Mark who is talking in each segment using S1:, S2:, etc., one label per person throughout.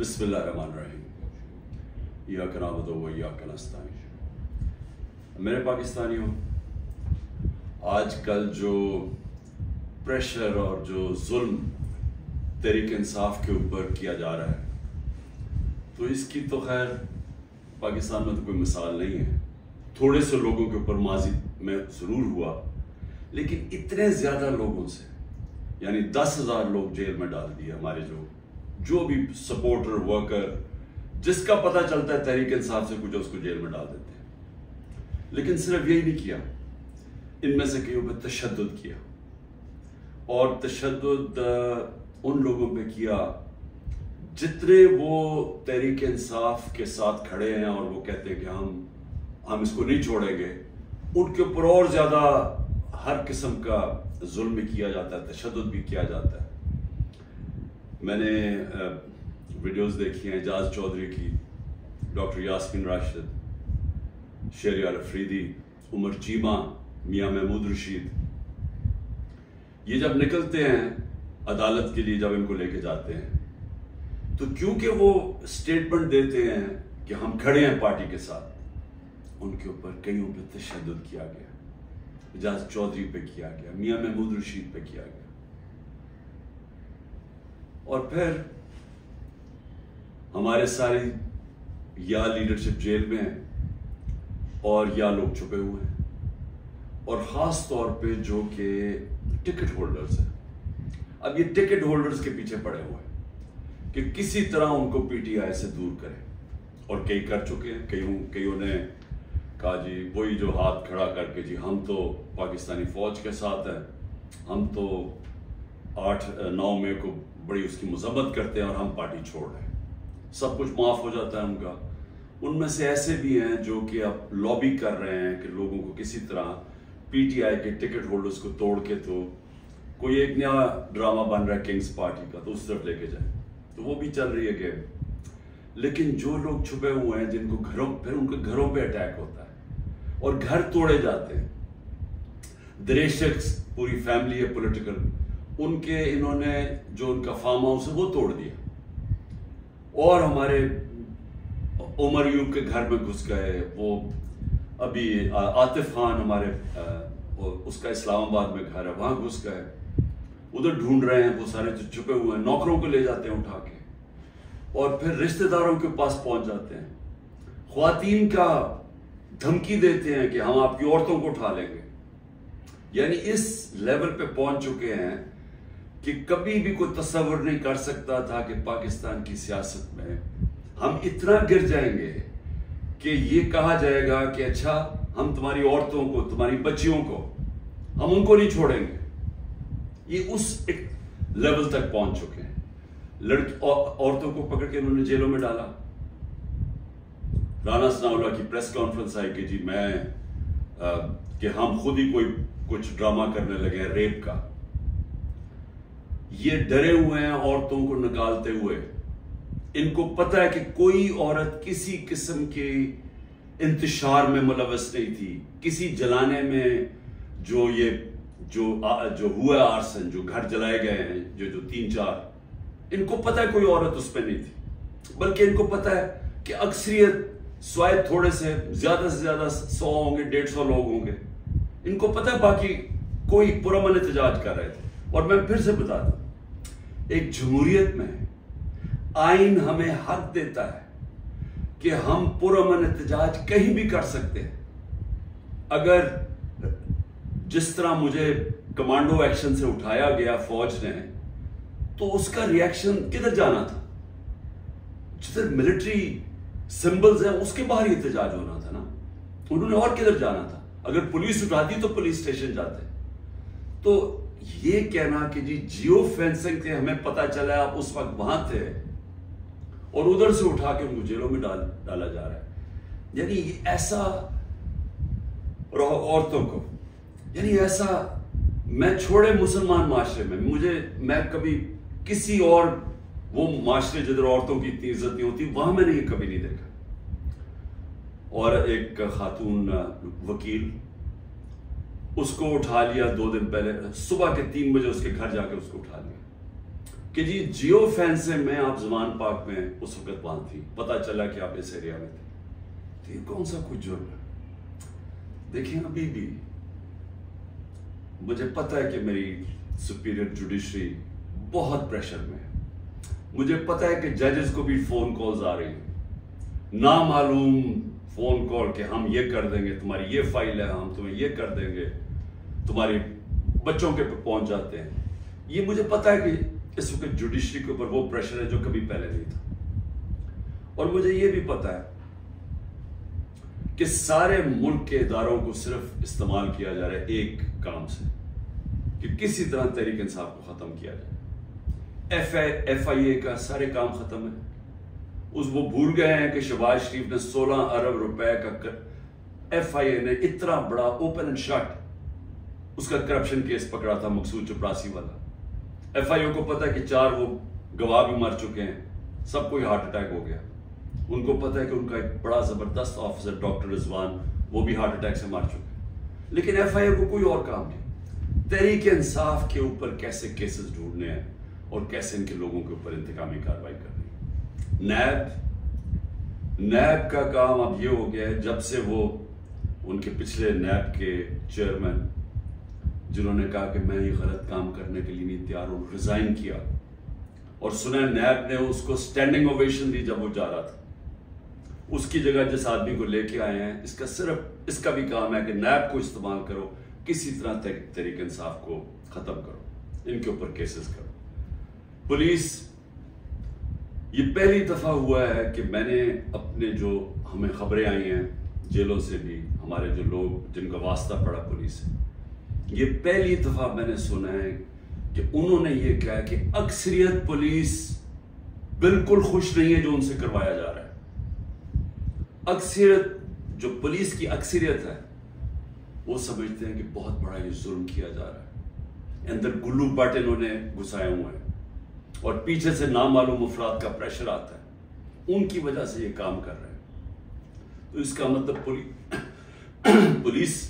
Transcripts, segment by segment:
S1: बिस्मिल्लाहिर्रहमानिर्रहीम। इय्याका नअबुदु व इय्याका नस्तईन। मेरे पाकिस्तानियों, आजकल जो प्रेशर और जो जुल्म तहरीक इंसाफ के ऊपर किया जा रहा है, तो इसकी तो खैर पाकिस्तान में तो कोई मिसाल नहीं है। थोड़े से लोगों के ऊपर माजी में ज़रूर हुआ, लेकिन इतने ज़्यादा लोगों से, यानी 10,000 लोग जेल में डाल दिए। हमारे जो भी सपोर्टर वर्कर जिसका पता चलता है तहरीक इंसाफ से कुछ, उसको जेल में डाल देते हैं। लेकिन सिर्फ यही नहीं किया, इनमें से कईयों पर तशद्दुद किया, और तशद्दुद उन लोगों पे किया जितने वो तहरीक इंसाफ के साथ खड़े हैं और वो कहते हैं कि हम इसको नहीं छोड़ेंगे, उनके ऊपर और ज्यादा हर किस्म का जुल्म भी किया जाता है, तशद्दुद भी किया जाता है। मैंने वीडियोस देखी हैं एजाज चौधरी की, डॉक्टर यास्मीन राशिद, शहरियार अफरीदी, उमर चीमा, मियां महमूद रशीद, ये जब निकलते हैं अदालत के लिए, जब इनको लेके जाते हैं, तो क्योंकि वो स्टेटमेंट देते हैं कि हम खड़े हैं पार्टी के साथ, उनके ऊपर कईयों पे तशद्दुद किया गया। एजाज चौधरी पे किया गया, मियां महमूद रशीद पे किया गया, और फिर हमारे सारी या लीडरशिप जेल में है और या लोग छुपे हुए हैं, और खास तौर पे जो कि टिकट होल्डर्स हैं। अब ये टिकट होल्डर्स के पीछे पड़े हुए हैं कि किसी तरह उनको पीटीआई से दूर करें, और कई कर चुके हैं। कईयों ने कहा जी वही जो हाथ खड़ा करके, जी हम तो पाकिस्तानी फौज के साथ हैं, हम तो 8-9 मई को बड़ी उसकी मजम्मत करते हैं और हम पार्टी छोड़ रहे हैं, सब कुछ माफ हो जाता है उनका। उनमें से ऐसे भी हैं जो कि अब लॉबी कर रहे हैं कि लोगों को किसी तरह पीटीआई के टिकट होल्डर्स को तोड़ के, तो कोई एक नया ड्रामा बन रहा है किंग्स पार्टी का, तो उस तरफ लेके जाए, तो वो भी चल रही है गेम। लेकिन जो लोग छुपे हुए हैं, जिनको फिर उनके घरों पे अटैक होता है और घर तोड़े जाते हैं, दरेशक्स पूरी फैमिली है पॉलिटिकल, उनके इन्होंने जो उनका फार्म हाउस है वो तोड़ दिया, और हमारे उमर यूब के घर में घुस गए। वो अभी आतिफ खान हमारे उसका इस्लामाबाद में घर है, वहां घुस गए, उधर ढूंढ रहे हैं। वो सारे जो छुपे हुए हैं, नौकरों को ले जाते हैं उठा के, और फिर रिश्तेदारों के पास पहुंच जाते हैं, ख्वातीन का धमकी देते हैं कि हम आपकी औरतों को उठा लेंगे। यानी इस लेवल पे पहुंच चुके हैं कि कभी भी कोई तस्वर नहीं कर सकता था कि पाकिस्तान की सियासत में हम इतना गिर जाएंगे कि ये कहा जाएगा कि अच्छा हम तुम्हारी औरतों को, तुम्हारी बच्चियों को, हम उनको नहीं छोड़ेंगे। ये उस एक लेवल तक पहुंच चुके हैं। औरतों को पकड़ के उन्होंने जेलों में डाला। राना सनाउल्लाह की प्रेस कॉन्फ्रेंस आई कि जी कि हम खुद ही कुछ ड्रामा करने लगे हैं रेप का। ये डरे हुए हैं औरतों को निकालते हुए। इनको पता है कि कोई औरत किसी किस्म के इंतशार में मुलव्वस नहीं थी, किसी जलाने में, जो हुआ आर्सन, जो घर जलाए गए हैं, जो 3-4, इनको पता है कोई औरत उस पर नहीं थी। बल्कि इनको पता है कि अक्सरियत स्वाय थोड़े से ज्यादा 100 होंगे, 150 लोग होंगे। इनको पता है बाकी कोई पुरअमन एहतजाज कर रहे थे। और मैं फिर से बता दूं, एक जमहूरियत में आइन हमें हक देता है कि हम पुरअमन एहतजाज कहीं भी कर सकते हैं। अगर जिस तरह मुझे कमांडो एक्शन से उठाया गया फौज ने, तो उसका रिएक्शन किधर जाना था? जिधर मिलिट्री सिंबल्स हैं उसके बाहर ही एहतजाज होना था ना। उन्होंने और किधर जाना था? अगर पुलिस उठाती तो पुलिस स्टेशन जाते। तो ये कहना कि जी जियो फेंसिंग से हमें पता चला आप उस वक्त वहां थे और उधर से उठा के उनको जेलों में डाला जा रहा है, यानी ऐसा औरतों को, यानी ऐसा मैं छोड़े मुसलमान माशरे में, मैं कभी किसी और वो माशरे जिधर औरतों की इतनी इज्जत नहीं होती, वहां मैंने ये कभी नहीं देखा। और एक खातून वकील, उसको उठा लिया 2 दिन पहले, सुबह के 3 बजे उसके घर जाके उसको उठा लिया। कि जी जियो फैन से मैं आप जमान पाक में उस वक्त वहां थी, पता चला कि आप इस एरिया में थे, तो ये कौन सा कुछ जुर्म है? देखिए अभी भी मुझे पता है कि मेरी सुपीरियर जुडिशरी बहुत प्रेशर में है, मुझे पता है कि जजेस को भी फोन कॉल्स आ रही हैं, नामालूम फोन कॉल कि हम ये कर देंगे, तुम्हारी ये फाइल है, हम तुम्हें ये कर देंगे, तुम्हारे बच्चों के पे पहुंच जाते हैं। ये मुझे पता है कि इस वक्त जुडिशरी के ऊपर वो प्रेशर है जो कभी पहले नहीं था, और मुझे ये भी पता है कि सारे मुल्क के इदारों को सिर्फ इस्तेमाल किया जा रहा है एक काम से, कि किसी तरह तहरीक इंसाफ को खत्म किया जाए। FIA का सारे काम खत्म है, वो भूल गए हैं कि शहबाज शरीफ ने 16 अरब रुपए का FIA ने इतना बड़ा ओपन एंड शट उसका करप्शन केस पकड़ा था, मकसूद चपरासी वाला। FIA को पता है कि 4 वो गवाह भी मर चुके हैं, सबको ही हार्ट अटैक हो गया। उनको पता है कि उनका एक बड़ा जबरदस्त ऑफिसर डॉक्टर रिजवान, वो भी हार्ट अटैक से मर चुके। लेकिन FIA को कोई और काम नहीं, तहरीक इंसाफ के ऊपर कैसे केसेस ढूंढने हैं और कैसे इनके लोगों के ऊपर इंतकामी कार्रवाई करनी है। नैब का काम अब ये हो गया है, जब से वो उनके पिछले नैब के चेयरमैन जिन्होंने कहा कि मैं ये गलत काम करने के लिए नहीं तैयार हूं, रिजाइन किया, और सुना नैब ने उसको स्टैंडिंग ओवेशन दी जब वो जा रहा था। उसकी जगह जिस आदमी को लेके आए हैं, इसका भी काम है कि नैब को इस्तेमाल करो, किसी तरह तहरीक इंसाफ को खत्म करो, इनके ऊपर केसेस करो। पुलिस, ये पहली दफा हुआ है कि मैंने अपने जो हमें खबरें आई हैं जेलों से भी, हमारे जो लोग जिनका वास्ता पड़ा पुलिस से, ये पहली दफा मैंने सुना है कि उन्होंने ये कहा कि अक्सरियत पुलिस बिल्कुल खुश नहीं है जो उनसे करवाया जा रहा है। अक्सरियत, जो पुलिस की अक्सरियत है, वो समझते हैं कि बहुत बड़ा ये जुल्म किया जा रहा है, अंदर गुल्लू बट इन्होंने घुसाए हुए हैं और पीछे से नामालूम अफराद का प्रेशर आता है, उनकी वजह से ये काम कर रहे हैं। तो इसका मतलब पुलिस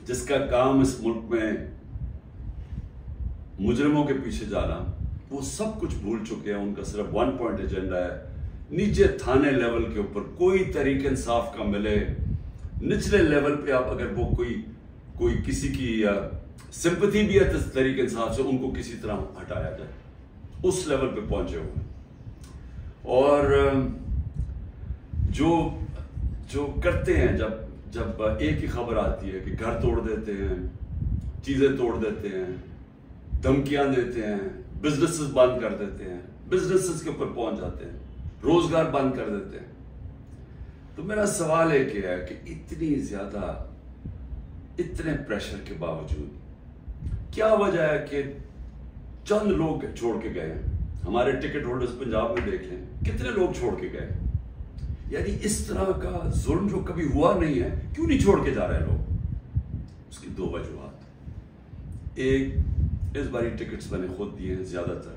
S1: जिसका काम इस मुल्क में मुजरिमों के पीछे जाना, वो सब कुछ भूल चुके हैं। उनका सिर्फ 1 पॉइंट एजेंडा है, नीचे थाने लेवल के ऊपर कोई तरीके इंसाफ का मिले, निचले लेवल पे आप अगर वो कोई किसी की सिंपैथी भी है तरीके इंसाफ से, उनको किसी तरह हटाया जाए, उस लेवल पे पहुंचे हुए। और जो करते हैं, जब एक ही खबर आती है कि घर तोड़ देते हैं, चीजें तोड़ देते हैं, धमकियां देते हैं, बिजनेसेस बंद कर देते हैं, बिजनेसेस के ऊपर पहुंच जाते हैं, रोजगार बंद कर देते हैं, तो मेरा सवाल एक है कि इतने प्रेशर के बावजूद क्या वजह है कि चंद लोग छोड़ के गए हैं? हमारे टिकट होल्डर्स पंजाब में देख लें, कितने लोग छोड़ के गए। यानी इस तरह का जुल्म जो कभी हुआ नहीं है, क्यों नहीं छोड़ के जा रहे लोग? उसकी 2 वजूहात। एक, इस बारी टिकट्स मैंने खुद दिए हैं, ज्यादातर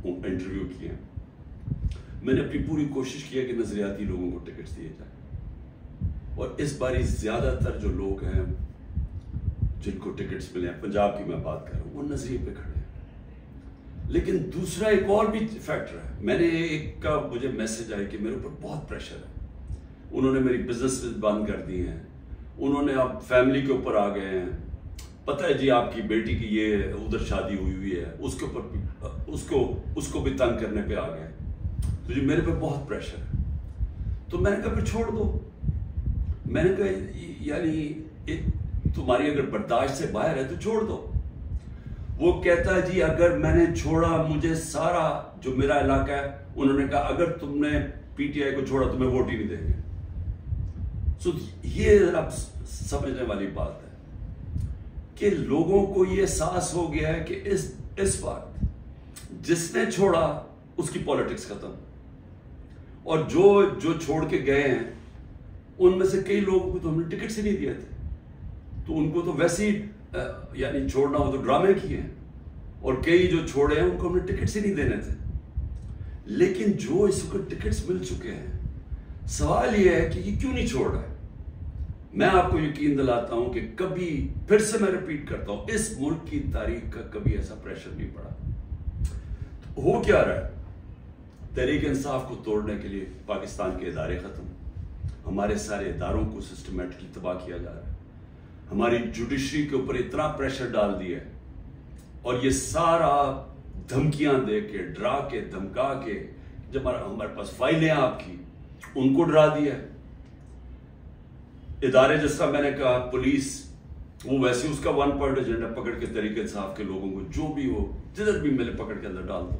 S1: इंटरव्यू किए हैं, मैंने अपनी पूरी कोशिश की है कि नजरियाती लोगों को टिकट्स दिए जाए, और इस बारी ज्यादातर जो लोग हैं जिनको टिकट्स मिले हैं, पंजाब की मैं बात कर रहा हूं, वो नजरिए पे खड़े हैं। लेकिन दूसरा एक और भी फैक्टर है, मैंने एक का मुझे मैसेज आया कि मेरे ऊपर बहुत प्रेशर है, उन्होंने मेरी बिजनेस बंद कर दी हैं, उन्होंने अब फैमिली के ऊपर आ गए हैं, पता है जी आपकी बेटी की ये उधर शादी हुई है, उसके ऊपर उसको भी तंग करने पे आ गए, तो जी मेरे पे बहुत प्रेशर है। तो मैंने कहा फिर छोड़ दो। मैंने कहा यानी तुम्हारी अगर बर्दाश्त से बाहर है तो छोड़ दो। वो कहता है जी अगर मैंने छोड़ा, मुझे सारा जो मेरा इलाका है, उन्होंने कहा अगर तुमने PTI को छोड़ा तुम्हें वोट ही नहीं देंगे। सो ये जरा समझने वाली बात है कि लोगों को ये एहसास हो गया है कि इस वक्त जिसने छोड़ा उसकी पॉलिटिक्स खत्म, और जो छोड़ के गए हैं उनमें से कई लोगों को तो हमने टिकट से नहीं दिए थे, तो उनको तो वैसे ही यानी छोड़ना हो तो ड्रामे किए हैं, और कई जो छोड़े हैं उनको हमने टिकट से नहीं देने थे। लेकिन जो इसको टिकट्स मिल चुके हैं, सवाल यह है कि ये क्यों नहीं छोड़ रहा है। मैं आपको यकीन दिलाता हूं कि कभी, फिर से मैं रिपीट करता हूं, इस मुल्क की तारीख का कभी ऐसा प्रेशर नहीं पड़ा हो क्या रहा है? तहरीक इंसाफ को तोड़ने के लिए पाकिस्तान के इदारे खत्म, हमारे सारे इदारों को सिस्टमेटिकली तबाह किया जा रहा है, हमारी जुडिशरी के ऊपर इतना प्रेशर डाल दिया है, और ये सारा धमकियां दे के, डरा के, धमका के, जब हमारे पास फाइलें आपकी, उनको डरा दिया है। इदारे जिस तरह मैंने कहा, पुलिस, वो वैसे उसका वन पॉइंट एजेंडा पकड़ के तरीके इंसाफ के लोगों को जो भी हो, जिधर भी मिले, पकड़ के अंदर डाल दो।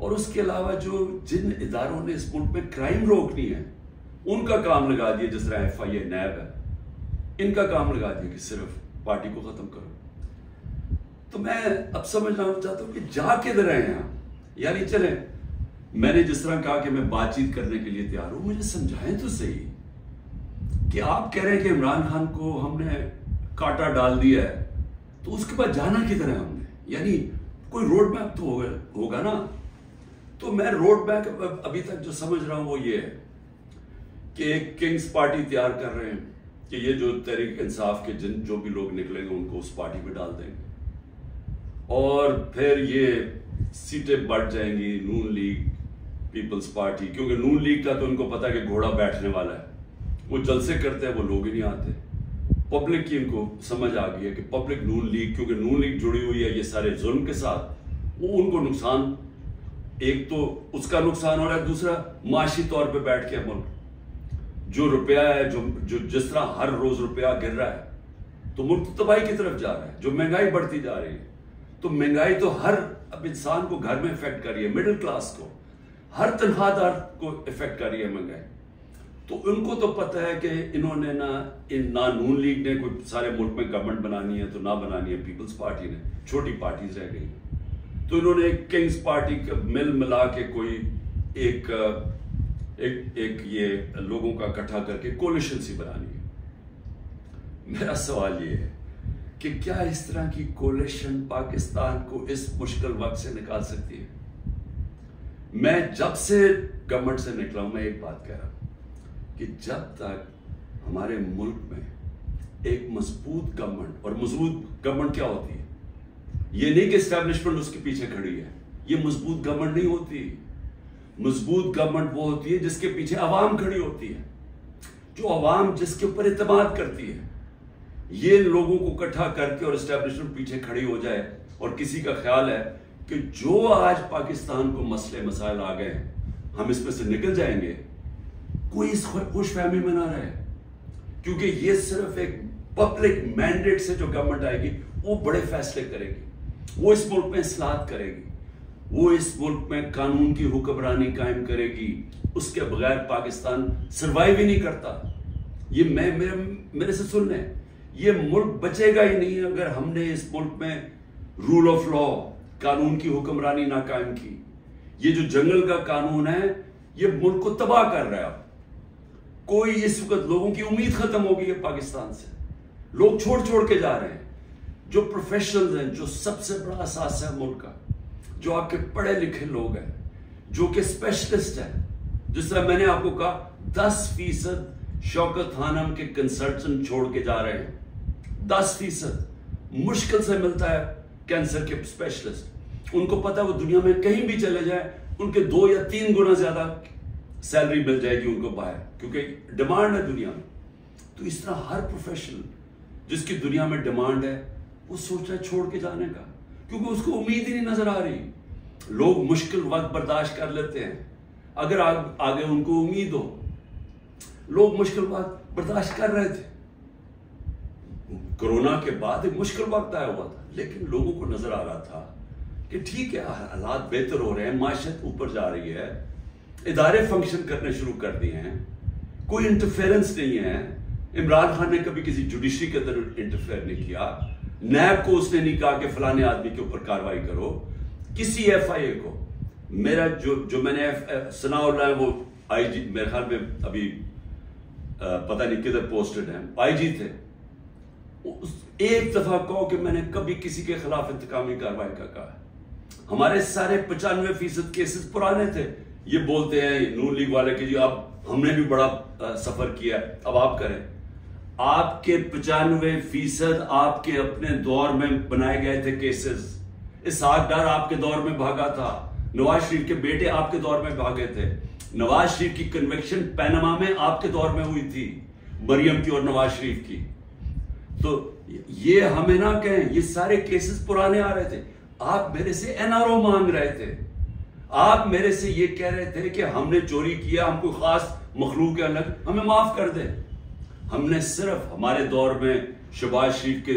S1: और उसके अलावा जो जिन इदारों ने इस मुल्क में क्राइम रोकनी है, उनका काम लगा दिया, जिस तरह FIA, नैब है, इनका काम लगा दिया कि सिर्फ पार्टी को खत्म करो। तो मैं अब समझना चाहता हूं कि जा किधर रहे हैं आप? यानी चले, मैंने जिस तरह कहा कि मैं बातचीत करने के लिए तैयार हूं, मुझे समझाएं तो सही कि आप कह रहे हैं कि इमरान खान को हमने कांटा डाल दिया है, तो उसके बाद जाना किधर है हमने? यानी कोई रोड मैप तो होगा ना। तो मैं रोड मैप अभी तक जो समझ रहा हूं वो ये है कि एक किंग्स पार्टी तैयार कर रहे हैं कि ये जो तहरीक इंसाफ के जो भी लोग निकलेंगे उनको उस पार्टी में डाल देंगे, और फिर ये सीटें बढ़ जाएंगी, नून लीग, पीपल्स पार्टी, क्योंकि नून लीग का तो उनको पता है कि घोड़ा बैठने वाला है, वो जलसे करते हैं, वो लोग ही नहीं आते। पब्लिक की इनको समझ आ गई है कि पब्लिक नून लीग, क्योंकि नून लीग जुड़ी हुई है ये सारे जुल्म के साथ, वो उनको नुकसान, एक तो उसका नुकसान हो रहा है, दूसरा माशी तौर पे बैठ के मुल्क जो रुपया है, जो जिस तरह हर रोज रुपया गिर रहा है, तो मुल्क तो तबाही की तरफ जा रहा है। जो महंगाई बढ़ती जा रही है, तो महंगाई तो हर अब इंसान को घर में इफेक्ट कर रही है, मिडिल क्लास को, हर तनख्वाहदार को इफेक्ट कर रही है महंगाई। तो उनको तो पता है कि इन्होंने ना नून लीग ने कोई सारे मुल्क में गवर्नमेंट बनानी है, तो ना बनानी है पीपल्स पार्टी ने, छोटी पार्टीज रह गई, तो इन्होंने एक किंग्स पार्टी का मिल मिला के कोई एक ये लोगों का इकट्ठा करके कोलिशन सी बनानी है। मेरा सवाल ये है कि क्या इस तरह की कोलिशन पाकिस्तान को इस मुश्किल वक्त से निकाल सकती है? मैं जब से गवर्नमेंट से निकला हूं, मैं एक बात कह रहा हूं कि जब तक हमारे मुल्क में एक मजबूत गवर्नमेंट, और मजबूत गवर्नमेंट क्या होती है, ये नहीं कि एस्टैब्लिशमेंट उसके पीछे खड़ी है, ये मजबूत गवर्नमेंट नहीं होती। मजबूत गवर्नमेंट वो होती है जिसके पीछे अवाम खड़ी होती है, जो अवाम जिसके ऊपर इत्तेमाद करती है। ये लोगों को इकट्ठा करके और एस्टैब्लिशमेंट पीछे खड़ी हो जाए, और किसी का ख्याल है कि जो आज पाकिस्तान को मसले मसाइल आ गए हम इसमें से निकल जाएंगे, कोई इस खुशफहमी में ना रहे, क्योंकि ये सिर्फ एक पब्लिक मैंडेट से जो गवर्नमेंट आएगी वो बड़े फैसले करेगी, वो इस मुल्क में इस्लाहत करेगी, वो इस मुल्क में कानून की हुक्मरानी कायम करेगी। उसके बगैर पाकिस्तान सरवाइव ही नहीं करता। ये मेरे से सुन लें, ये मुल्क बचेगा ही नहीं अगर हमने इस मुल्क में रूल ऑफ लॉ, कानून की हुक्मरानी ना कायम की। ये जो जंगल का कानून है ये मुल्क को तबाह कर रहा है। अब कोई इस वक्त लोगों की उम्मीद खत्म हो गई है पाकिस्तान से, लोग छोड़ छोड़ के जा रहे हैं। जो प्रोफेशनल्स हैं, जो सबसे बड़ा असास है मुल्क का, जो आपके पढ़े लिखे लोग हैं, जो कि स्पेशलिस्ट हैं, जिस तरह मैंने आपको कहा 10% शौकत खानम के कंसल्टेंट छोड़ के जा रहे हैं। 10% मुश्किल से मिलता है कैंसर के स्पेशलिस्ट। उनको पता है वो दुनिया में कहीं भी चले जाए उनके 2 या 3 गुना ज्यादा सैलरी मिल जाएगी उनको बाहर, क्योंकि डिमांड है दुनिया में। तो इस तरह हर प्रोफेशनल जिसकी दुनिया में डिमांड है वो सोच रहा है छोड़ के जाने का, क्योंकि उसको उम्मीद ही नहीं नजर आ रही। लोग मुश्किल वक्त बर्दाश्त कर लेते हैं अगर आगे उनको उम्मीद हो। लोग मुश्किल वक्त बर्दाश्त कर रहे थे, कोरोना के बाद एक मुश्किल वक्त आया हुआ था, लेकिन लोगों को नजर आ रहा था कि ठीक है, हालात बेहतर हो रहे हैं, माशत ऊपर जा रही है, इदारे फंक्शन करने शुरू कर दिए हैं, कोई इंटरफेरेंस नहीं है। इमरान खान ने कभी किसी जुडिशरी के अंदर इंटरफेयर नहीं किया, नैब को उसने नहीं कहा कि फलाने आदमी के ऊपर कार्रवाई करो, किसी FIA को। मेरा जो मैंने सनाउल्लाह है वो IG, मेरे ख्याल में अभी पता नहीं किधर पोस्टेड है, IG थे। एक दफा कहो कि मैंने कभी किसी के खिलाफ इंतकामी कार्रवाई का कहा। हमारे सारे 95% केसेस पुराने थे। ये बोलते हैं नून लीग वाले कि जी अब हमने भी बड़ा सफर किया, अब आप करें। आपके 95% आपके अपने दौर में बनाए गए थे केसेस। इसहाक डार आपके दौर में भागा था, नवाज शरीफ के बेटे आपके दौर में भागे थे, नवाज शरीफ की कन्विक्शन पैनामा में आपके दौर में हुई थी, मरियम की और नवाज शरीफ की। तो ये हमें ना कहें, ये सारे केसेस पुराने आ रहे थे। आप मेरे से एनआरओ मांग रहे थे, आप मेरे से ये कह रहे थे कि हमने चोरी किया, हम कोई खास मखलूक अलग, हमें माफ कर दे। हमने सिर्फ हमारे दौर में शहबाज शरीफ के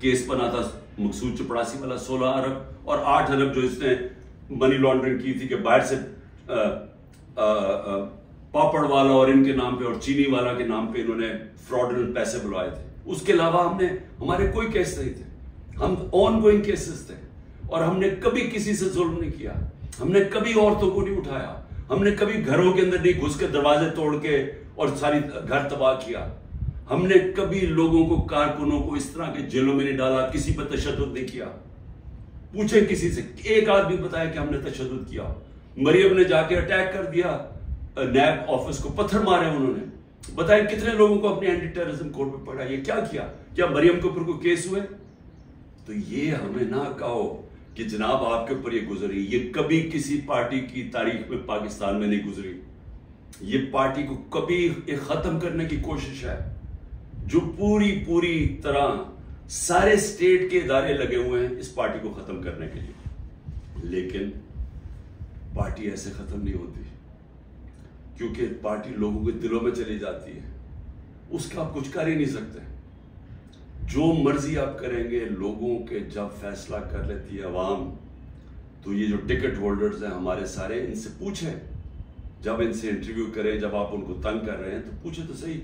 S1: केस बना था, मकसूद चपड़ासी वाला 16 अरब और 8 अरब जो इसने मनी लॉन्ड्रिंग की थी कि बाहर से पापड़ वाला और इनके नाम पे और चीनी वाला के नाम पे इन्होंने फ्रॉडुलेंट पैसे बुलवाए थे। उसके अलावा हमारे कोई केस नहीं थे, हम ऑन गोइंग केसेस थे, और हमने कभी किसी से जुल्म नहीं किया, हमने कभी औरतों को नहीं उठाया, हमने कभी घरों के अंदर नहीं घुस के दरवाजे तोड़ के और सारी घर तबाह किया, हमने कभी लोगों को, कारकुनों को इस तरह के जेलों में नहीं डाला, किसी पर तशद्दुद नहीं किया। पूछे किसी से, एक आदमी बताया कि हमने तशद्दुद किया। मरियम ने जाके अटैक कर दिया नैब ऑफिस को, पत्थर मारे उन्होंने, बताए कितने लोगों को अपने एंटी टेररिज्म कोड में पड़ा, ये क्या किया? क्या मरियम के ऊपर कोई केस हुए? तो ये हमें ना कहो कि जनाब आपके ऊपर ये गुजरी, ये कभी किसी पार्टी की तारीख में पाकिस्तान में नहीं गुजरी। ये पार्टी को कभी ये खत्म करने की कोशिश है, जो पूरी तरह सारे स्टेट के इदारे लगे हुए हैं इस पार्टी को खत्म करने के लिए। लेकिन पार्टी ऐसे खत्म नहीं होती, क्योंकि पार्टी लोगों के दिलों में चली जाती है, उसका आप कुछ कर ही नहीं सकते। जो मर्जी आप करेंगे, लोगों के जब फैसला कर लेती है अवाम, तो ये जो टिकट होल्डर्स हैं हमारे सारे, इनसे पूछें, जब इनसे इंटरव्यू करें, जब आप उनको तंग कर रहे हैं तो पूछे तो सही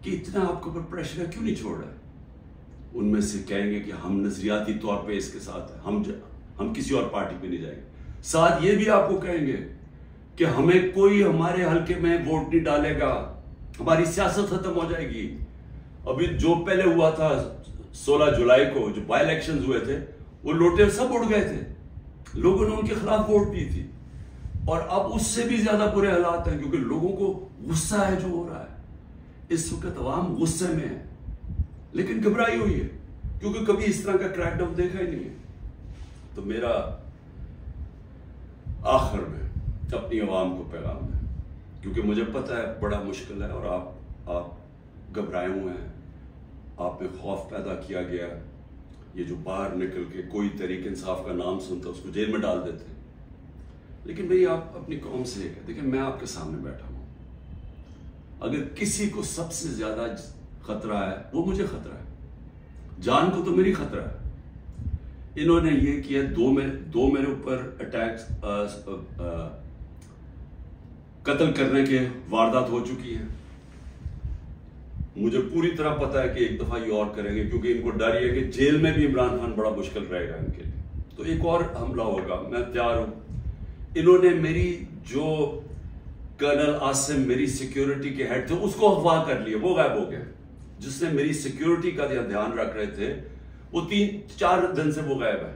S1: कि इतना आपके ऊपर प्रेशर है, क्यों नहीं छोड़ रहे? उनमें से कहेंगे कि हम नजरियाती तौर पे इसके साथ हैं, हम किसी और पार्टी पे नहीं जाएंगे। साथ ये भी आपको कहेंगे कि हमें कोई हमारे हल्के में वोट नहीं डालेगा, हमारी सियासत खत्म हो जाएगी। अभी जो पहले हुआ था 16 जुलाई को जो बाई इलेक्शंस हुए थे, वो लोटे सब उड़ गए थे, लोगों ने उनके खिलाफ वोट दी थी, और अब उससे भी ज्यादा बुरे हालात हैं, क्योंकि लोगों को गुस्सा है जो हो रहा है। इस वक्त अवाम गुस्से में है, लेकिन घबराई हुई है, क्योंकि कभी इस तरह का क्रैकडाउन देखा ही नहीं है। तो मेरा आखिर में अपनी आवाम को पैगाम है, क्योंकि मुझे पता है बड़ा मुश्किल है, और आप घबराए हुए हैं, आप में खौफ पैदा किया गया। ये जो बाहर निकल के कोई तहरीक इंसाफ का नाम सुनता उसको जेल में डाल देते। लेकिन मेरी आप अपनी कौम से एक है, देखिए मैं आपके सामने बैठा हूं, अगर किसी को सबसे ज्यादा खतरा है वो मुझे खतरा है, जान को तो मेरी खतरा है। इन्होंने ये किया, दो मेरे ऊपर अटैक्स, कत्ल करने के वारदात हो चुकी है। मुझे पूरी तरह पता है कि एक दफा ये और करेंगे, क्योंकि इनको डर ये है कि जेल में भी इमरान खान बड़ा मुश्किल रहेगा इनके लिए, तो एक और हमला होगा, मैं तैयार हूं। इन्होंने मेरी जो कर्नल आसिम मेरी सिक्योरिटी के हेड थे उसको अगवा कर लिया, वो गायब हो गया। जिसने मेरी सिक्योरिटी का ध्यान रख रहे थे वो 3-4 दिन से वो गायब है,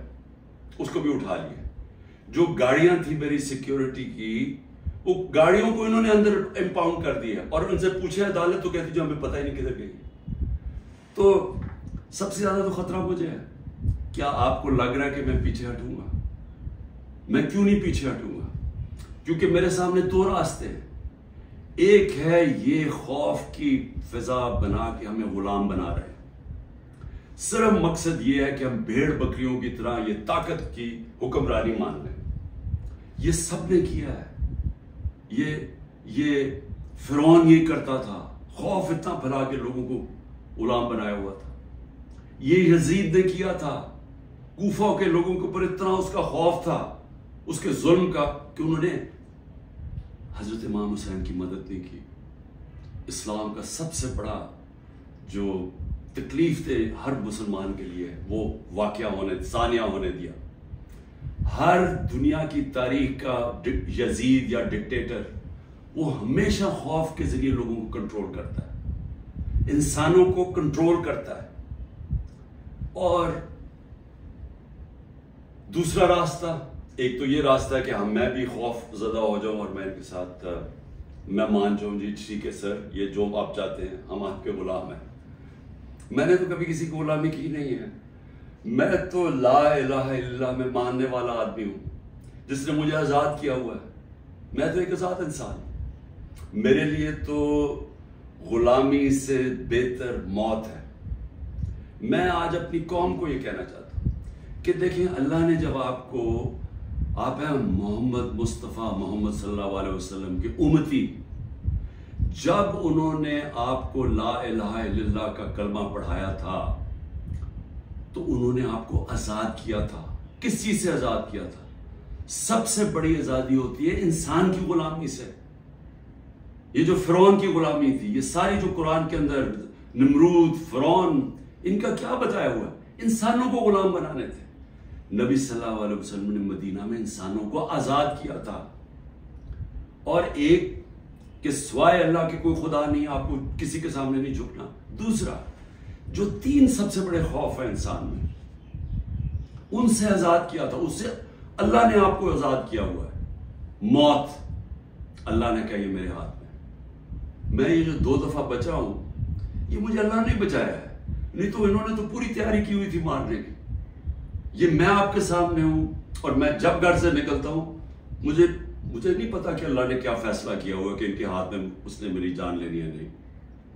S1: उसको भी उठा लिया। जो गाड़ियां थी मेरी सिक्योरिटी की, वो गाड़ियों को इन्होंने अंदर इंपाउंड कर दिया, और उनसे पूछे अदालत तो कहती जो हमें पता ही नहीं किधर गई। तो सबसे ज्यादा तो खतरा मुझे है। क्या आपको लग रहा है कि मैं पीछे हटूंगा? मैं क्यों नहीं पीछे हटूंगा? क्योंकि मेरे सामने 2 रास्ते हैं। एक है ये खौफ की फिजा बना के हमें गुलाम बना रहे हैं, सिर्फ मकसद ये है कि हम भेड़ बकरियों की तरह ये ताकत की हुक्मरानी मान लें। ये सबने किया है, ये फिरौन ये करता था, खौफ इतना फैला के लोगों को गुलाम बनाया हुआ था। ये यजीद ने किया था, कूफा के लोगों के ऊपर इतना उसका खौफ था उसके जुल्म का कि उन्होंने हजरत इमाम हुसैन की मदद नहीं की। इस्लाम का सबसे बड़ा जो तकलीफ थे हर मुसलमान के लिए वो वाकया सानिया होने दिया। हर दुनिया की तारीख का यजीद या डिक्टेटर वो हमेशा खौफ के जरिए लोगों को कंट्रोल करता है, इंसानों को कंट्रोल करता है। और दूसरा रास्ता, एक तो ये रास्ता है कि मैं भी खौफ ज़दा हो जाऊं और मैं इनके साथ मैं मान जाऊं जी ठीक है सर, ये जो आप चाहते हैं, हम आपके गुलाम हैं। मैंने तो कभी किसी की गुलामी की नहीं है। मैं तो ला इलाहा इल्लल्लाह में मानने वाला आदमी हूं, जिसने मुझे आजाद किया हुआ है। मैं तो एक आजाद इंसान, मेरे लिए तो गुलामी से बेहतर मौत है। मैं आज अपनी कौम को यह कहना चाहता हूं कि देखिए, अल्लाह ने जब आप हैं मोहम्मद मुस्तफ़ा मोहम्मद सल्लल्लाहु अलैहि वसल्लम के उम्मती, जब उन्होंने आपको ला इलाहा इल्लल्लाह का कलमा पढ़ाया था तो उन्होंने आपको आजाद किया था। किस चीज से आजाद किया था? सबसे बड़ी आजादी होती है इंसान की गुलामी से। ये जो फिरौन की गुलामी थी, ये सारी जो कुरान के अंदर निमरूद, फिरौन, इनका क्या बताया हुआ है? इंसानों को गुलाम बनाने थे। नबी सल्लल्लाहु अलैहि वसल्लम ने मदीना में इंसानों को आजाद किया था, और एक कि सिवाय अल्लाह के कोई खुदा नहीं, आपको किसी के सामने नहीं झुकना। दूसरा, जो 3 सबसे बड़े खौफ है इंसान में, उनसे आजाद किया था। उससे अल्लाह ने आपको आजाद किया हुआ है। मौत, अल्लाह ने कहा ये मेरे हाथ में। मैं ये जो 2 दफा बचा हूं, ये मुझे अल्लाह ने बचाया है, नहीं तो इन्होंने तो पूरी तैयारी की हुई थी मारने की। ये मैं आपके सामने हूं, और मैं जब घर से निकलता हूं, मुझे नहीं पता कि अल्लाह ने क्या फैसला किया हुआ कि इनके हाथ में उसने मेरी जान लेनी है नहीं,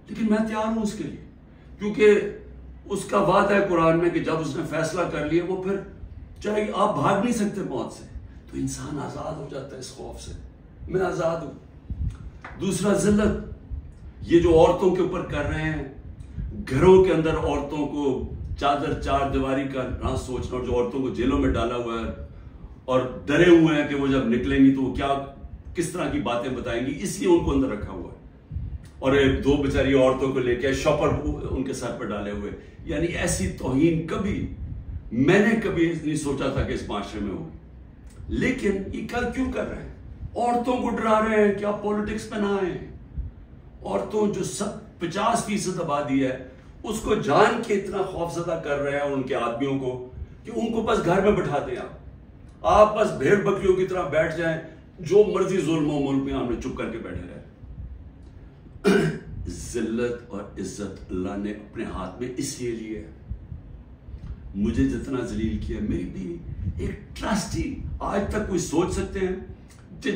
S1: लेकिन मैं तैयार हूं उसके लिए, क्योंकि उसका वादा है कुरान में कि जब उसने फैसला कर लिया, वो फिर चाहे आप भाग नहीं सकते मौत से। तो इंसान आजाद हो जाता है इस खौफ से, मैं आजाद हूं। दूसरा, जिल्लत, ये जो औरतों के ऊपर कर रहे हैं, घरों के अंदर औरतों को चादर चार दीवारी का ना सोचना, और जो औरतों को जेलों में डाला हुआ है और डरे हुए हैं कि वो जब निकलेंगी तो वो किस तरह की बातें बताएंगी, इसलिए उनको अंदर रखा हुआ है। और 2 बेचारी औरतों को लेकर शॉपर उनके सर पर डाले हुए। यानी ऐसी तौहीन मैंने कभी नहीं सोचा था कि इस माशरे में होगी। लेकिन ये कल क्यों कर रहे हैं? औरतों को डरा रहे हैं कि आप पॉलिटिक्स में ना आए। औरतों जो 50% आबादी है, उसको जान के इतना खौफजदा कर रहे हैं उनके आदमियों को कि उनको बस घर में बैठा दें। आप बस भेड़ बकरियों की तरह बैठ जाएं, जो मर्जी जुल्म मुल्क में हमने चुप करके बैठे रहे। जिल्लत और इज्जत अल्लाह ने अपने हाथ में इसलिए ली है। मुझे जितना जलील किया, मेरी भी एक ट्रस्टी, आज तक कोई सोच सकते हैं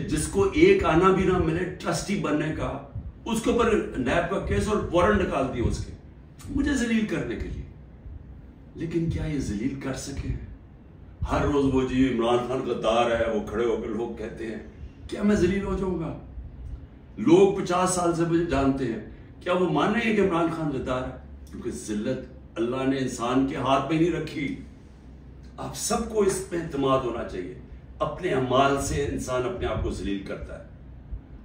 S1: जिसको एक आना भी ना मिले ट्रस्टी बनने का, उसके ऊपर नैब का केस और वारंट निकाल दिया उसके, मुझे जलील करने के लिए। लेकिन क्या ये जलील कर सके? हर रोज वो जी इमरान खान गद्दार है, वो खड़े होकर लोग कहते हैं, क्या मैं जलील हो जाऊंगा? लोग 50 साल से मुझे जानते हैं, क्या वो मानेंगे कि इमरान खान गद्दार है? क्योंकि जिल्लत अल्लाह ने इंसान के हाथ में नहीं रखी। आप सबको इस पे एतमाद होना चाहिए। अपने अमाल से इंसान अपने आप को जलील करता है।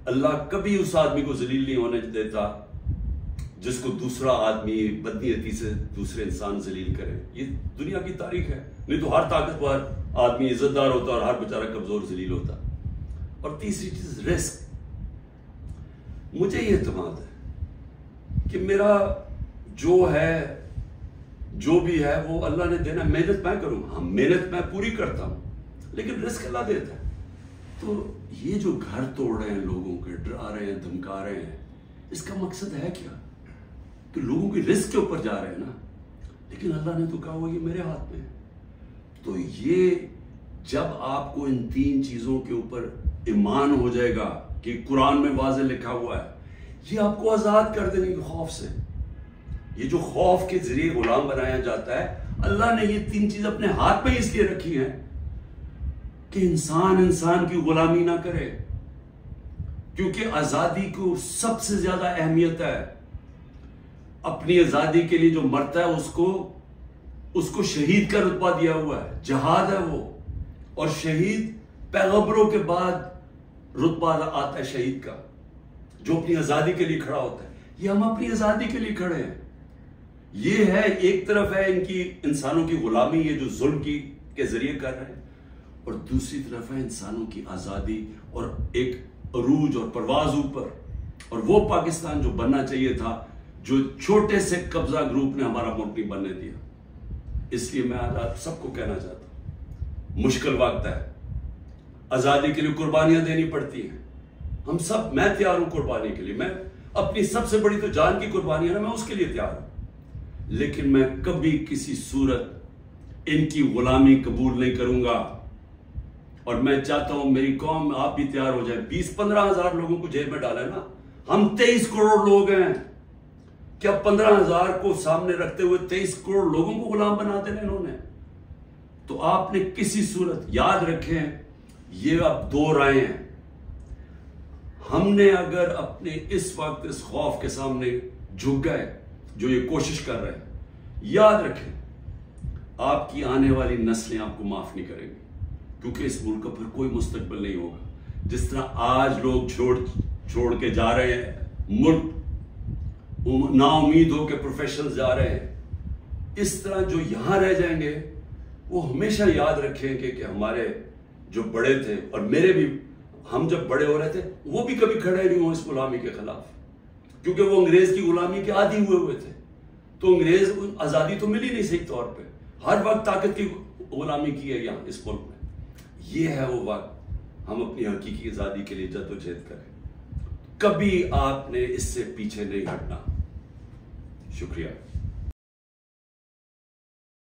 S1: अल्लाह कभी उस आदमी को जलील नहीं होने देता जिसको दूसरा आदमी बदनीयती से दूसरे इंसान जलील करे। ये दुनिया की तारीख है। नहीं तो हर ताकतवर आदमी इज्जतदार होता और हर बेचारा कमजोर जलील होता। और तीसरी चीज, रिस्क। मुझे ये एतमाद है कि मेरा जो भी है वो अल्लाह ने देना। मेहनत मैं करूंगा, हाँ मेहनत मैं पूरी करता हूं, लेकिन रिस्क अल्लाह देता है। तो ये जो घर तोड़ रहे हैं, लोगों के डरा रहे हैं, धमका रहे हैं, इसका मकसद है क्या? कि लोगों की रिस्क के ऊपर जा रहे हैं ना। लेकिन अल्लाह ने तो कहा हुआ ये मेरे हाथ में है। तो ये जब आपको इन 3 चीजों के ऊपर ईमान हो जाएगा कि कुरान में वाज़े लिखा हुआ है, ये आपको आजाद कर देने के खौफ से। ये जो खौफ के जरिए गुलाम बनाया जाता है, अल्लाह ने ये 3 चीज अपने हाथ में इसलिए रखी है कि इंसान की गुलामी ना करे। क्योंकि आजादी को सबसे ज्यादा अहमियत है। अपनी आजादी के लिए जो मरता है उसको शहीद का रुतबा दिया हुआ है, जहाद है वो। और शहीद पैगंबरों के बाद रुतबा आता है शहीद का, जो अपनी आजादी के लिए खड़ा होता है। ये हम अपनी आजादी के लिए खड़े हैं। ये है, एक तरफ है इनकी इंसानों की गुलामी, ये जो जुल्म के जरिए कर रहे हैं, और दूसरी तरफ है इंसानों की आजादी और एक अरूज और परवाज ऊपर। और वो पाकिस्तान जो बनना चाहिए था, जो छोटे से कब्जा ग्रुप ने हमारा मुल्क नहीं बनने दिया। इसलिए मैं आज आप सबको कहना चाहता हूं, मुश्किल वक्त है, आजादी के लिए कुर्बानियां देनी पड़ती हैं। हम सब, मैं तैयार हूं कुर्बानी के लिए। मैं अपनी सबसे बड़ी तो जान की कुर्बानी है ना, मैं उसके लिए तैयार हूं। लेकिन मैं कभी किसी सूरत इनकी गुलामी कबूल नहीं करूंगा। और मैं चाहता हूं मेरी कौम, आप भी तैयार हो जाए। 20-15 हजार लोगों को जेल में डाला ना, हम 23 करोड़ लोग हैं। क्या 15 हजार को सामने रखते हुए 23 करोड़ लोगों को गुलाम बना देना इन्होंने? तो आपने किसी सूरत याद रखें, ये अब 2 राहें हैं। हमने अगर अपने इस वक्त इस खौफ के सामने झुक गए, जो ये कोशिश कर रहे हैं, याद रखें आपकी आने वाली नस्लें आपको माफ नहीं करेंगी, क्योंकि इस मुल्क का फिर कोई मुस्तकबिल नहीं होगा। जिस तरह आज लोग छोड़ के जा रहे हैं, मुल्क नाउमीद होकर प्रोफेशनल जा रहे हैं, इस तरह जो यहां रह जाएंगे वो हमेशा याद रखेंगे कि हमारे जो बड़े थे, और मेरे भी, हम जब बड़े हो रहे थे वो भी कभी खड़े नहीं हुए इस गुलामी के खिलाफ, क्योंकि वो अंग्रेज की गुलामी के आदी हुए थे। तो अंग्रेज आजादी तो मिली नहीं सही तौर पे, हर वक्त ताकत की गुलामी की है यहाँ इस मुल्क में। ये है वो वक्त हम अपनी हकीकी आजादी के लिए जद्दोजहद करें। कभी आपने इससे पीछे नहीं हटना। शुक्रिया।